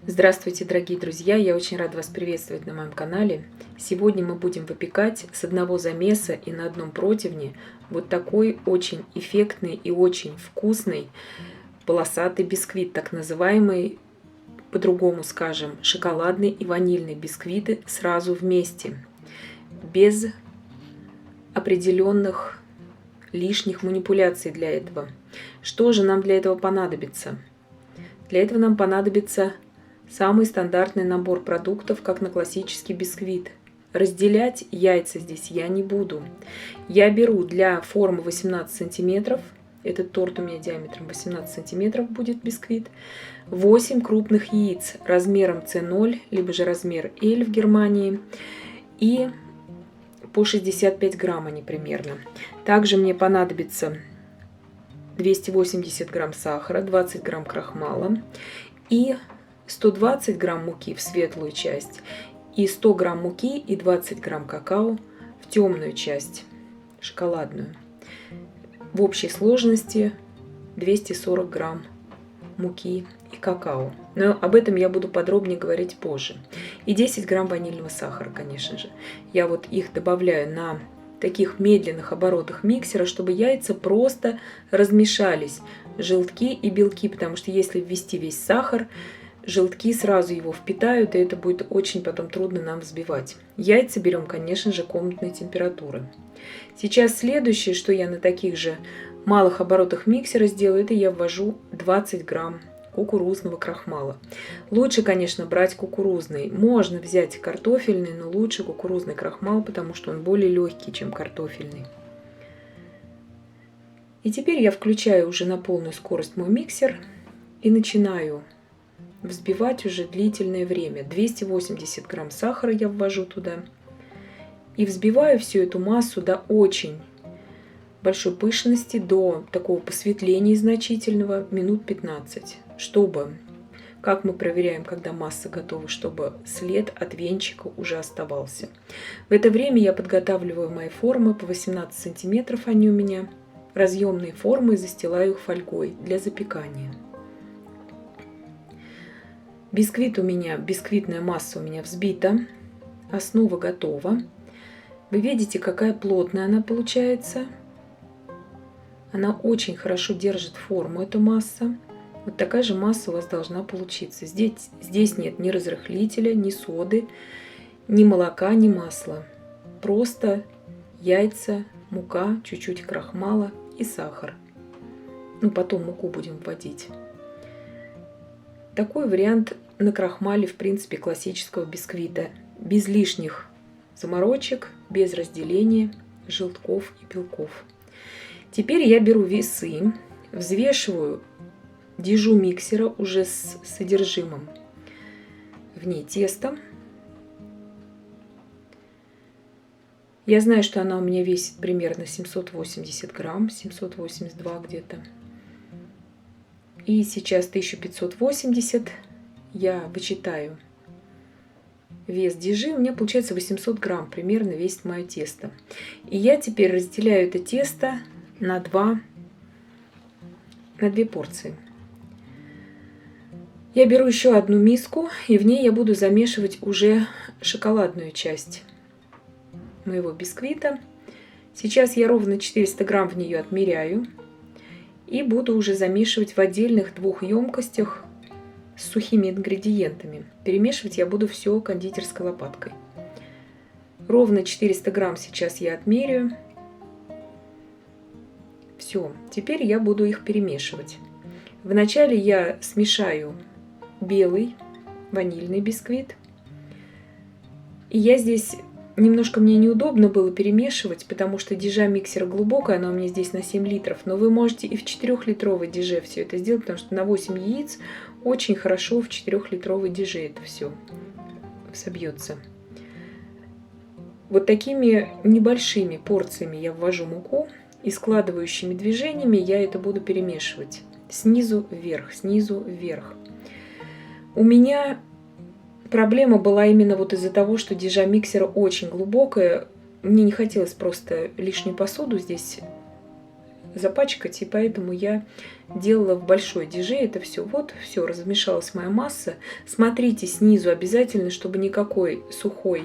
Здравствуйте, дорогие друзья! Я очень рада вас приветствовать на моем канале. Сегодня мы будем выпекать с одного замеса и на одном противне вот такой очень эффектный и очень вкусный полосатый бисквит, так называемый, по-другому скажем, шоколадный и ванильный бисквиты сразу вместе, без определенных лишних манипуляций для этого. Что же нам для этого понадобится? Для этого нам понадобится самый стандартный набор продуктов, как на классический бисквит. Разделять яйца здесь я не буду. Я беру для формы 18 сантиметров, этот торт у меня диаметром 18 сантиметров будет бисквит, 8 крупных яиц размером С0, либо же размер L в Германии, и по 65 грамм они примерно. Также мне понадобится 280 грамм сахара, 20 грамм крахмала и 120 грамм муки в светлую часть, и 100 грамм муки и 20 грамм какао в темную часть, шоколадную. В общей сложности 240 грамм муки и какао. Но об этом я буду подробнее говорить позже. И 10 грамм ванильного сахара, конечно же. Я вот их добавляю на таких медленных оборотах миксера, чтобы яйца просто размешались, желтки и белки, потому что если ввести весь сахар, желтки сразу его впитают, и это будет очень потом трудно нам взбивать. Яйца берем, конечно же, комнатной температуры. Сейчас следующее, что я на таких же малых оборотах миксера сделаю, это я ввожу 20 грамм кукурузного крахмала. Лучше, конечно, брать кукурузный. Можно взять картофельный, но лучше кукурузный крахмал, потому что он более легкий, чем картофельный. И теперь я включаю уже на полную скорость мой миксер и начинаю взбивать уже длительное время. 280 грамм сахара я ввожу туда. И взбиваю всю эту массу до очень большой пышности, до такого посветления значительного, минут 15. Чтобы, как мы проверяем, когда масса готова, чтобы след от венчика уже оставался. В это время я подготавливаю мои формы по 18 сантиметров, они у меня разъемные формы, и застилаю их фольгой для запекания. Бисквит у меня, бисквитная масса у меня взбита, основа готова. Вы видите, какая плотная она получается. Она очень хорошо держит форму, эта масса. Вот такая же масса у вас должна получиться. Здесь нет ни разрыхлителя, ни соды, ни молока, ни масла. Просто яйца, мука, чуть-чуть крахмала и сахар. Ну, потом муку будем вводить. Такой вариант на крахмале, в принципе, классического бисквита. Без лишних заморочек, без разделения желтков и белков. Теперь я беру весы, взвешиваю, держу миксера уже с содержимым в ней теста. Я знаю, что она у меня весит примерно 780 грамм, 782 где-то. И сейчас 1580 я вычитаю вес дижи, у меня получается 800 грамм примерно весит мое тесто. И я теперь разделяю это тесто на две порции. Я беру еще одну миску, и в ней я буду замешивать уже шоколадную часть моего бисквита. Сейчас я ровно 400 грамм в нее отмеряю. И буду уже замешивать в отдельных двух емкостях с сухими ингредиентами. Перемешивать я буду все кондитерской лопаткой. Ровно 400 грамм сейчас я отмеряю. Все, теперь я буду их перемешивать. Вначале я смешаю белый ванильный бисквит. И я здесь... Немножко мне неудобно было перемешивать, потому что дижа миксера глубокая, она у меня здесь на 7 литров. Но вы можете и в 4-литровой диже все это сделать, потому что на 8 яиц очень хорошо в 4-литровой диже это все собьется. Вот такими небольшими порциями я ввожу муку, и складывающими движениями я это буду перемешивать. Снизу вверх, снизу вверх. У меня... Проблема была именно вот из-за того, что дижа миксера очень глубокая. Мне не хотелось просто лишнюю посуду здесь запачкать, и поэтому я делала в большой деже это все. Вот, все, размешалась моя масса. Смотрите снизу обязательно, чтобы никакой сухой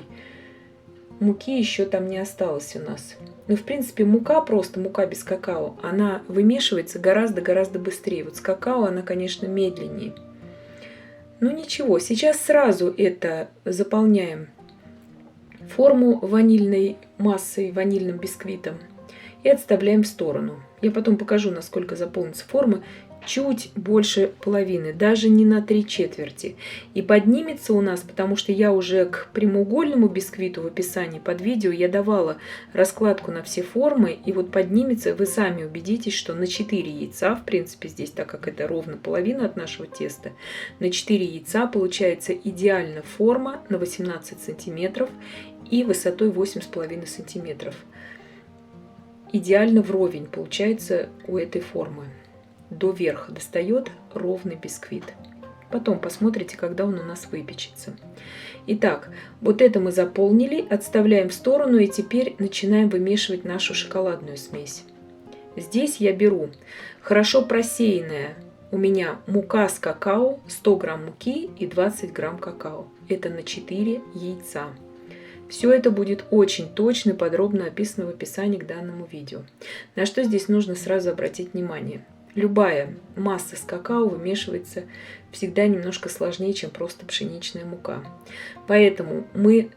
муки еще там не осталось у нас. Ну, в принципе, мука, просто мука без какао, она вымешивается гораздо-гораздо быстрее. Вот с какао она, конечно, медленнее. Ну, ничего, сейчас сразу это заполняем форму ванильной массой, ванильным бисквитом и отставляем в сторону. Я потом покажу, насколько заполнится форма. Чуть больше половины, даже не на 3/4. И поднимется у нас, потому что я уже к прямоугольному бисквиту в описании под видео я давала раскладку на все формы. И вот поднимется, вы сами убедитесь, что на 4 яйца, в принципе здесь, так как это ровно половина от нашего теста, на 4 яйца получается идеально форма на 18 сантиметров и высотой 8,5 сантиметров. Идеально вровень получается у этой формы. До верха достает ровный бисквит. Потом посмотрите, когда он у нас выпечется. Итак, вот это мы заполнили, отставляем в сторону и теперь начинаем вымешивать нашу шоколадную смесь. Здесь я беру хорошо просеянная у меня мука с какао, 100 грамм муки и 20 грамм какао. Это на 4 яйца. Все это будет очень точно и подробно описано в описании к данному видео. На что здесь нужно сразу обратить внимание. Любая масса с какао вымешивается всегда немножко сложнее, чем просто пшеничная мука. Поэтому мы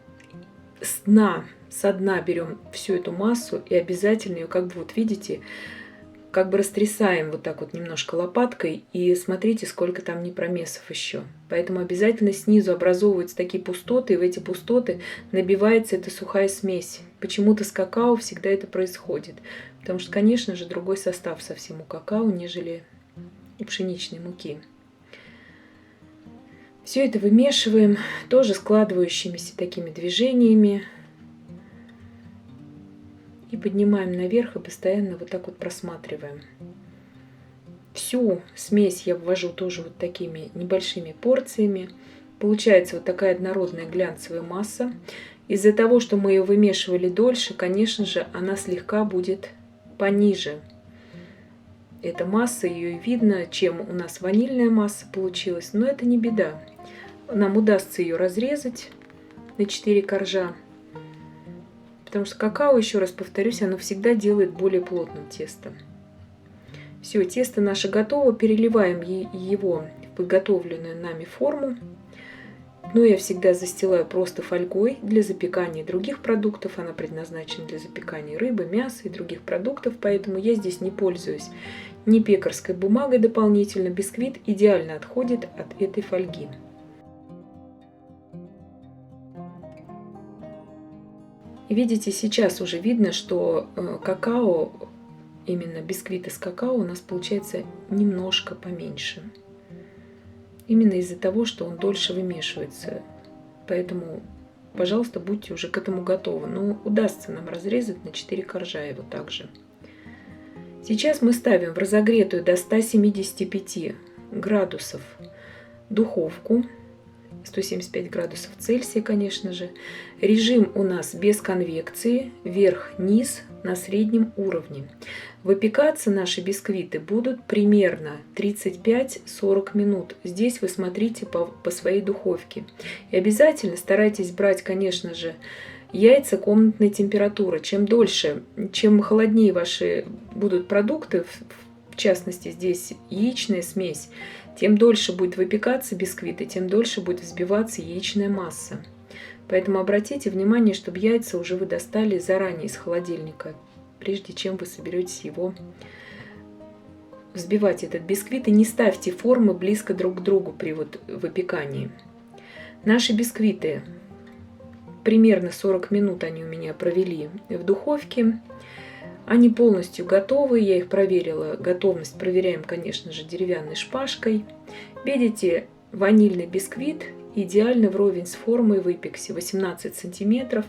со дна берем всю эту массу и обязательно ее, как бы вот видите, как бы растрясаем вот так вот немножко лопаткой и смотрите, сколько там непромесов еще. Поэтому обязательно снизу образовываются такие пустоты, и в эти пустоты набивается эта сухая смесь. Почему-то с какао всегда это происходит. Потому что, конечно же, другой состав совсем у какао, нежели у пшеничной муки. Все это вымешиваем тоже складывающимися такими движениями. И поднимаем наверх и постоянно вот так вот просматриваем. Всю смесь я ввожу тоже вот такими небольшими порциями. Получается вот такая однородная глянцевая масса. Из-за того, что мы ее вымешивали дольше, конечно же, она слегка будет пониже. Эта масса, ее и видно, чем у нас ванильная масса получилась. Но это не беда. Нам удастся ее разрезать на 4 коржа. Потому что какао, еще раз повторюсь, оно всегда делает более плотным тесто. Все, тесто наше готово. Переливаем его в подготовленную нами форму. Но я всегда застилаю просто фольгой для запекания других продуктов. Она предназначена для запекания рыбы, мяса и других продуктов. Поэтому я здесь не пользуюсь ни пекарской бумагой дополнительно. Бисквит идеально отходит от этой фольги. И видите, сейчас уже видно, что какао, именно бисквит из какао у нас получается немножко поменьше. Именно из-за того, что он дольше вымешивается. Поэтому, пожалуйста, будьте уже к этому готовы. Но удастся нам разрезать на 4 коржа его также. Сейчас мы ставим в разогретую до 175 градусов духовку. 175 градусов Цельсия, конечно же. Режим у нас без конвекции, вверх-вниз на среднем уровне. Выпекаться наши бисквиты будут примерно 35-40 минут. Здесь вы смотрите по своей духовке. И обязательно старайтесь брать, конечно же, яйца комнатной температуры. Чем дольше, чем холоднее ваши будут продукты, в частности здесь яичная смесь, тем дольше будет выпекаться бисквит, и тем дольше будет взбиваться яичная масса. Поэтому обратите внимание, чтобы яйца уже вы достали заранее из холодильника, прежде чем вы соберетесь его взбивать, этот бисквит. И не ставьте формы близко друг к другу при выпекании. Наши бисквиты, примерно 40 минут они у меня провели в духовке. Они полностью готовы, я их проверила. Готовность проверяем, конечно же, деревянной шпажкой. Видите, ванильный бисквит идеально вровень с формой выпекся, 18 сантиметров.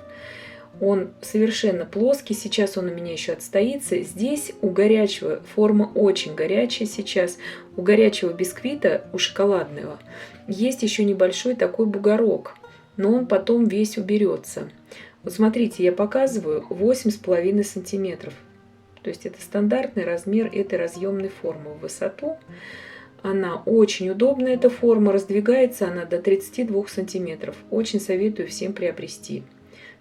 Он совершенно плоский, сейчас он у меня еще отстоится. Здесь у горячего, форма очень горячая сейчас, у горячего бисквита, у шоколадного, есть еще небольшой такой бугорок, но он потом весь уберется. Вот смотрите, я показываю 8,5 сантиметров. То есть это стандартный размер этой разъемной формы в высоту. Она очень удобная, эта форма, раздвигается она до 32 сантиметров. Очень советую всем приобрести.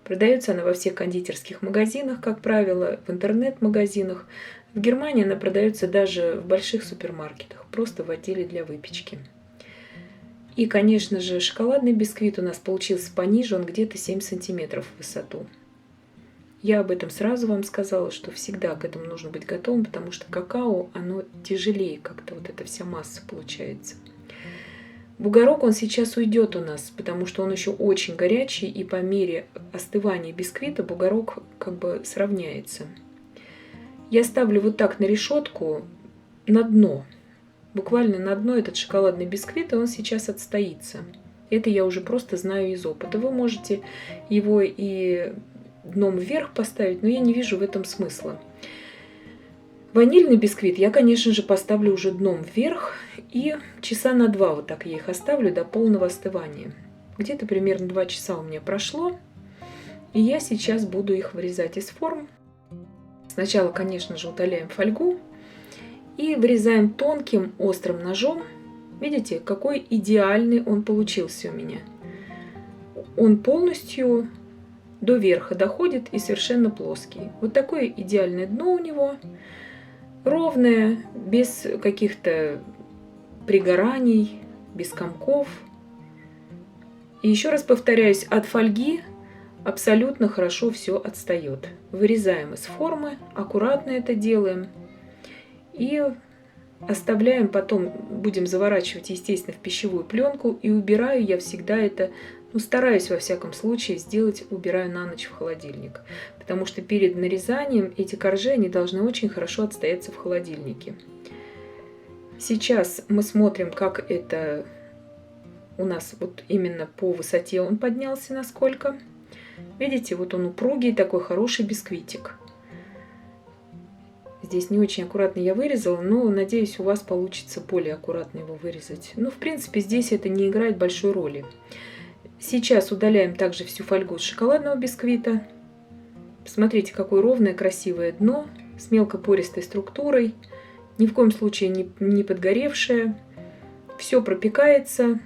Продается она во всех кондитерских магазинах, как правило, в интернет-магазинах. В Германии она продается даже в больших супермаркетах, просто в отделе для выпечки. И, конечно же, шоколадный бисквит у нас получился пониже, он где-то 7 сантиметров в высоту. Я об этом сразу вам сказала, что всегда к этому нужно быть готовым, потому что какао, оно тяжелее как-то, вот эта вся масса получается. Бугорок, он сейчас уйдет у нас, потому что он еще очень горячий, и по мере остывания бисквита бугорок как бы сравняется. Я ставлю вот так на решетку на дно. Буквально на дно этот шоколадный бисквит, и он сейчас отстоится. Это я уже просто знаю из опыта. Вы можете его и дном вверх поставить, но я не вижу в этом смысла. Ванильный бисквит я, конечно же, поставлю уже дном вверх, и часа на 2 вот так я их оставлю до полного остывания. Где-то примерно 2 часа у меня прошло, и я сейчас буду их вырезать из форм. Сначала, конечно же, удаляем фольгу и вырезаем тонким острым ножом. Видите, какой идеальный он получился у меня. Он полностью до верха доходит и совершенно плоский. Вот такое идеальное дно у него. Ровное, без каких-то пригораний, без комков. И еще раз повторяюсь, от фольги абсолютно хорошо все отстает. Вырезаем из формы, аккуратно это делаем. И оставляем, потом будем заворачивать, естественно, в пищевую пленку. И убираю я всегда это, стараюсь во всяком случае сделать, убираю на ночь в холодильник. Потому что перед нарезанием эти коржи, они должны очень хорошо отстояться в холодильнике. Сейчас мы смотрим, как это у нас вот именно по высоте он поднялся насколько. Видите, вот он упругий, такой хороший бисквитик. Здесь не очень аккуратно я вырезала, но надеюсь, у вас получится более аккуратно его вырезать. В принципе, здесь это не играет большой роли. Сейчас удаляем также всю фольгу с шоколадного бисквита. Посмотрите, какое ровное, красивое дно с мелкопористой структурой. Ни в коем случае не подгоревшее. Все пропекается.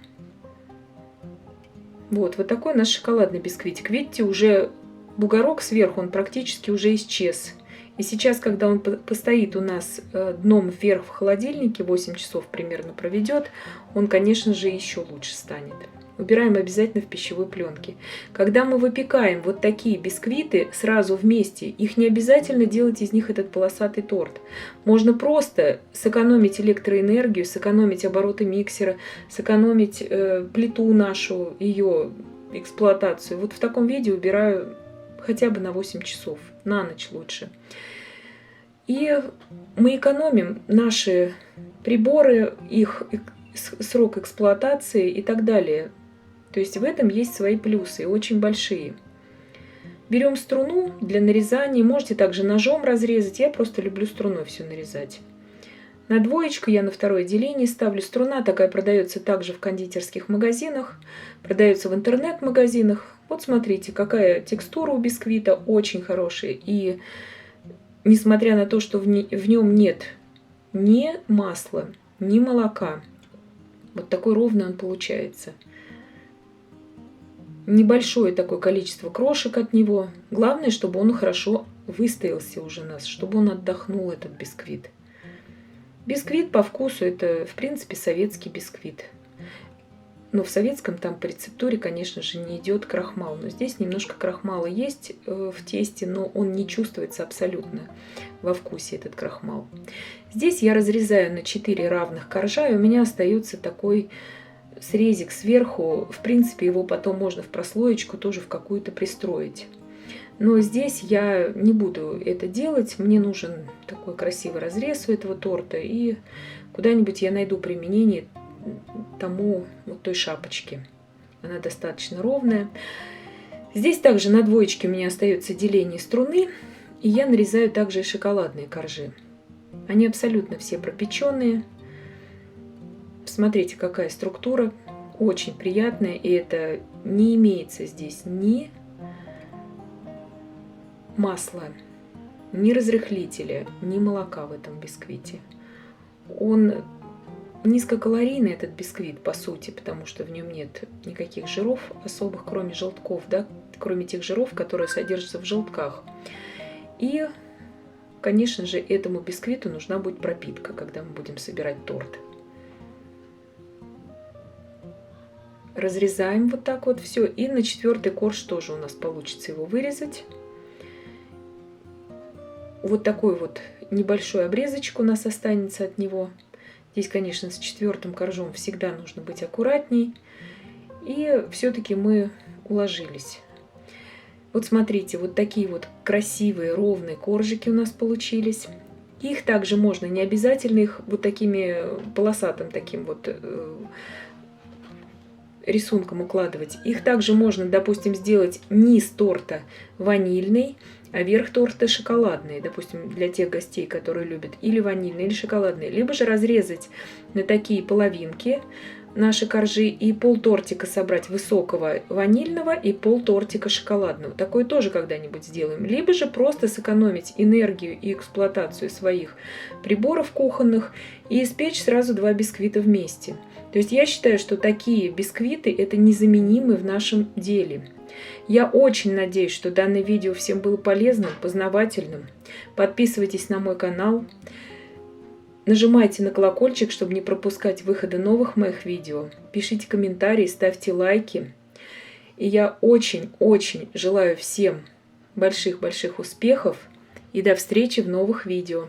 Вот такой наш шоколадный бисквитик. Видите, уже бугорок сверху, он практически уже исчез. И сейчас, когда он постоит у нас дном вверх в холодильнике, 8 часов примерно проведет, он, конечно же, еще лучше станет. Убираем обязательно в пищевой пленке. Когда мы выпекаем вот такие бисквиты сразу вместе, их не обязательно делать из них этот полосатый торт. Можно просто сэкономить электроэнергию, сэкономить обороты миксера, сэкономить плиту нашу, ее эксплуатацию. Вот в таком виде убираю хотя бы на 8 часов, на ночь лучше. И мы экономим наши приборы, их срок эксплуатации и так далее. То есть в этом есть свои плюсы, очень большие. Берем струну для нарезания, можете также ножом разрезать, я просто люблю струной все нарезать. На двоечку я на второе деление ставлю. Струна такая продается также в кондитерских магазинах, продается в интернет-магазинах. Вот смотрите, какая текстура у бисквита, очень хорошая. И несмотря на то, что в нем нет ни масла, ни молока, вот такой ровный он получается. Небольшое такое количество крошек от него. Главное, чтобы он хорошо выстоялся уже у нас, чтобы он отдохнул, этот бисквит. Бисквит по вкусу это, в принципе, советский бисквит. Но в советском там по рецептуре, конечно же, не идет крахмал. Но здесь немножко крахмала есть в тесте, но он не чувствуется абсолютно во вкусе, этот крахмал. Здесь я разрезаю на 4 равных коржа, и у меня остается такой срезик сверху. В принципе, его потом можно в прослоечку тоже в какую-то пристроить. Но здесь я не буду это делать. Мне нужен такой красивый разрез у этого торта. И куда-нибудь я найду применение тому вот той шапочке. Она достаточно ровная. Здесь также на двоечке у меня остается деление струны. И я нарезаю также и шоколадные коржи. Они абсолютно все пропеченные. Посмотрите, какая структура. Очень приятная. И это не имеется здесь ни масла, ни разрыхлителя, ни молока в этом бисквите. Он низкокалорийный, этот бисквит, по сути, потому что в нем нет никаких жиров особых, кроме желтков, да, кроме тех жиров, которые содержатся в желтках. И, конечно же, этому бисквиту нужна будет пропитка, когда мы будем собирать торт. Разрезаем вот так вот все. И на 4-й корж тоже у нас получится его вырезать. Вот такой вот небольшой обрезочек у нас останется от него. Здесь, конечно, с 4-м коржом всегда нужно быть аккуратней. И все-таки мы уложились. Вот смотрите, вот такие вот красивые ровные коржики у нас получились. Их также можно, не обязательно их вот такими полосатым таким вот рисунком укладывать. Их также можно, допустим, сделать низ торта ванильный, а верх торта шоколадный, допустим, для тех гостей, которые любят или ванильный, или шоколадный. Либо же разрезать на такие половинки наши коржи и полтортика собрать высокого ванильного и полтортика шоколадного. Такое тоже когда-нибудь сделаем. Либо же просто сэкономить энергию и эксплуатацию своих приборов кухонных и испечь сразу 2 бисквита вместе. То есть я считаю, что такие бисквиты – это незаменимы в нашем деле. Я очень надеюсь, что данное видео всем было полезным, познавательным. Подписывайтесь на мой канал. Нажимайте на колокольчик, чтобы не пропускать выхода новых моих видео. Пишите комментарии, ставьте лайки. И я очень-очень желаю всем больших-больших успехов. И до встречи в новых видео.